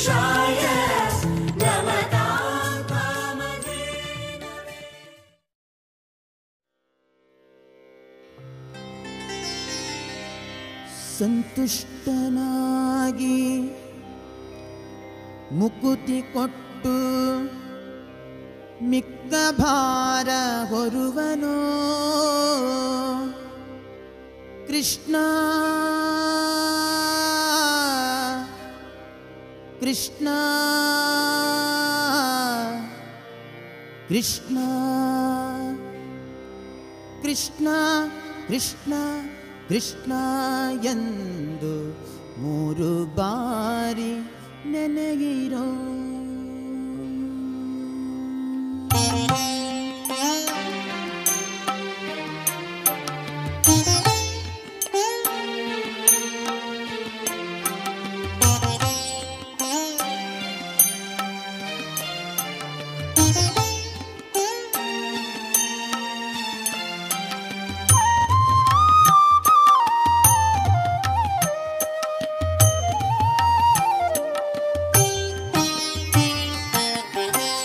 ಗಿರೀಶಾಯ ನಮತಾಂ ಕಾಮಧೇನವೇ. ಸಂತುಷ್ಟನಾಗಿ ಮುಕುತಿ ಕೊಟ್ಟು ಮಿಕ್ಕ ಭಾರ ಹೊರುವನೋ ಕೃಷ್ಣ ಕೃಷ್ಣ ಕೃಷ್ಣ ಕೃಷ್ಣ ಕೃಷ್ಣ ಕೃಷ್ಣ ಎಂದು 3 ಬಾರಿ ನೆನೆಗಿರೋ.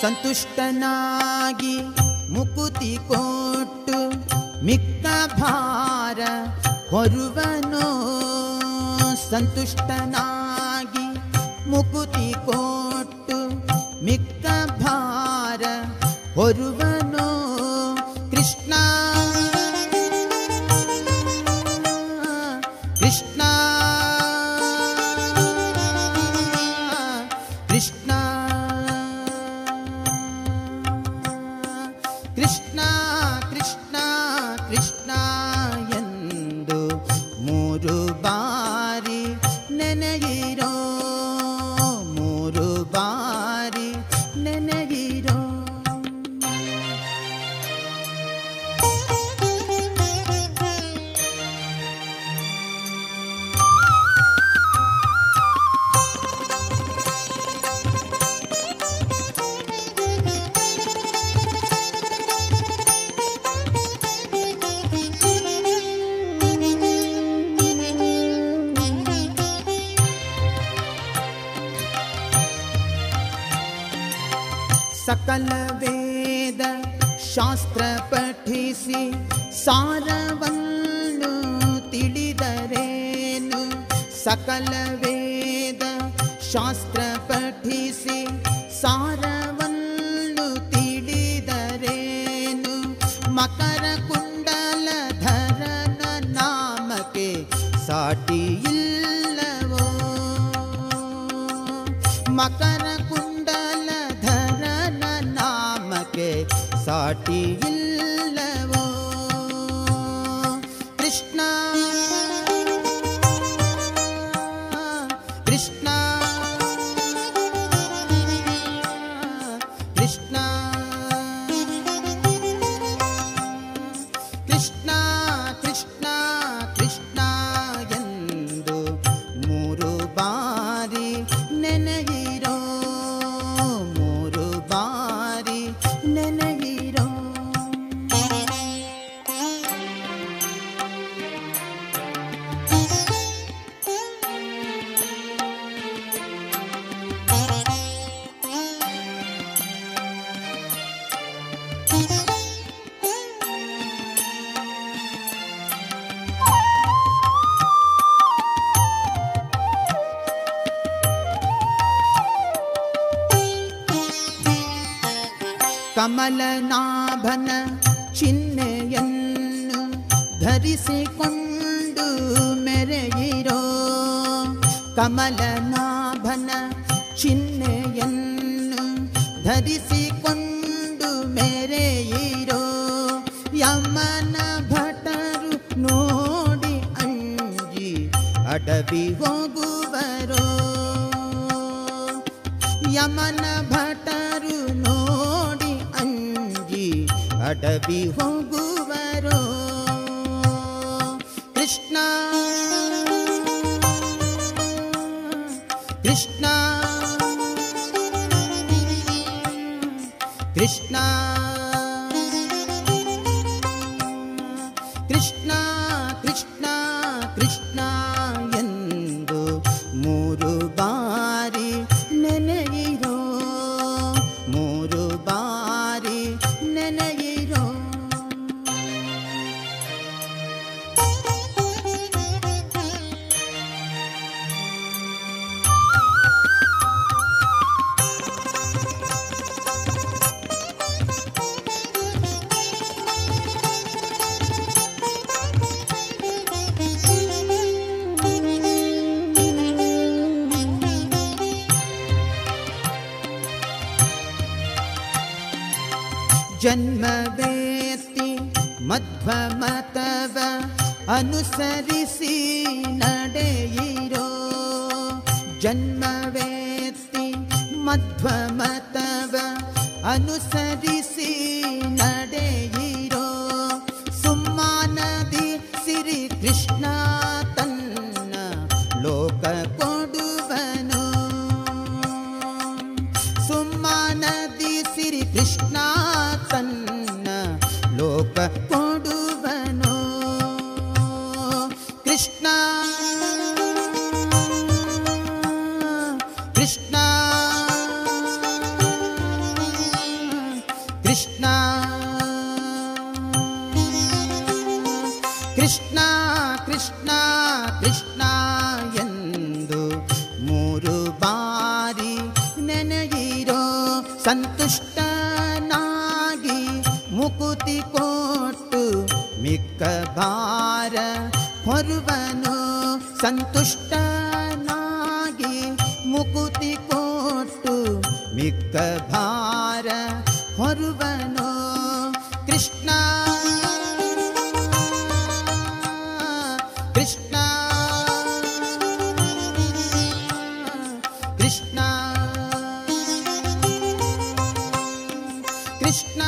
ಸಂತುಷ್ಟನಾಗಿ ಮುಕುತಿ ಕೊಟ್ಟು ಮಿಕ್ಕ ಭಾರ ಹೊರುವನೋ ಸಂತುಷ್ಟನಾಗಿ ಮುಕುತಿ ಕೊಟ್ಟು ಮಿಕ್ಕ ಭಾರ ಹೊರುವನೋ ಕೃಷ್ಣ ಕೃಷ್ಣ ಕೃಷ್ಣ ಕೃಷ್ಣ ಕೃಷ್ಣ ಕೃಷ್ಣ ಎಂದು 3 ಬಾರಿ ನೆನೆಗಿರೋ 3 ಬಾರಿ ನೆನೆಗಿರೋ. ಸಕಲ ವೇದ ಶಾಸ್ತ್ರ ಪಠಿಸಿ ಸಾರವನ್ನು ತಿಳಿದರೇನು ಸಕಲ ವೇದ ಶಾಸ್ತ್ರ ಪಠಿಸಿ ಸಾರವನ್ನು ತಿಳಿದರೇನು ಮಕರ ಕುಂಡಲಧರನ ನಾಮಕ್ಕೆ ಸಾಟಿ ಇಲ್ಲವೋ ಮಕರ ಕುಂಡಲಧರನ ನಾಮಕ್ಕೆ ಸಾಟಿ ಇಲ್ಲವೋ ಕೃಷ್ಣ ಕೃಷ್ಣ ಕೃಷ್ಣ ಕೃಷ್ಣ ಕೃಷ್ಣ ಕೃಷ್ಣ ಎಂದು 3 ಬಾರಿ ನೆನೆಗಿರೋ 3 ಬಾರಿ ನೆನೆಗಿರೋ. ಕಮಲನಾಭನ ಚಿಹ್ನೆಯನ್ನು ಧರಿಸಿಕೊಂಡು ಮೆರೆಯಿರೋ ಕಮಲನಾಭನ ಚಿಹ್ನೆಯನ್ನು ಧರಿಸಿಕೊಂಡು ಮೆರೆಯಿರೋ ಯಮನ ಭಟರು ನೋಡಿ ಅಂಜಿ ಅಡವಿ ಹೋಗುವರೋ ಯಮನ ಭಟರು ನೋಡಿ ಅಂಜಿ ಅಡವಿ ಹೋಗುವರೋ ಕೃಷ್ಣ ಕೃಷ್ಣ ಕೃಷ್ಣ ಕೃಷ್ಣ ಕೃಷ್ಣ ಕೃಷ್ಣ ಎಂದು 3 ಬಾರಿ ಜನ್ಮವೇತ್ತಿ ಮಧ್ವಮತವ ಅನುಸರಿಸಿ ನಡೆಯಿರೋ. ಜನ್ಮವೇತ್ತಿ ಮಧ್ವಮತವ ಅನುಸರಿಸಿ ನಡೆಯಿರೋ. ಸುಮ್ಮಾನದಿ ಸಿರಿ ಕೃಷ್ಣ ತನ್ನ ಲೋಕ ಕೊಡುವನು. ಸುಮ್ಮಾನದಿ ಸಿರಿ ಕೃಷ್ಣ ತನ್ನ ಲೋಕ ಕೊಡುವನು. ಕೃಷ್ಣ ಕೃಷ್ಣ ಕೃಷ್ಣ ಕೃಷ್ಣ ಕೃಷ್ಣ ಕೃಷ್ಣ ಎಂದು 3 ಬಾರಿ ನೆನೆಯಿರೋ. ಸಂತುಷ್ಟನಾಗಿ ಮುಕುತಿ ಕೊಟ್ಟು ಮಿಕ್ಕ ಭಾರ ಹೊರುವನು. ಸಂತುಷ್ಟನಾಗಿ ಮುಕುತಿ ಕೊಟ್ಟು ಮಿಕ್ಕ ಭಾರ ಹೊರುವನು. ಕೃಷ್ಣ ಕೃಷ್ಣ ಕೃಷ್ಣ ಕೃಷ್ಣ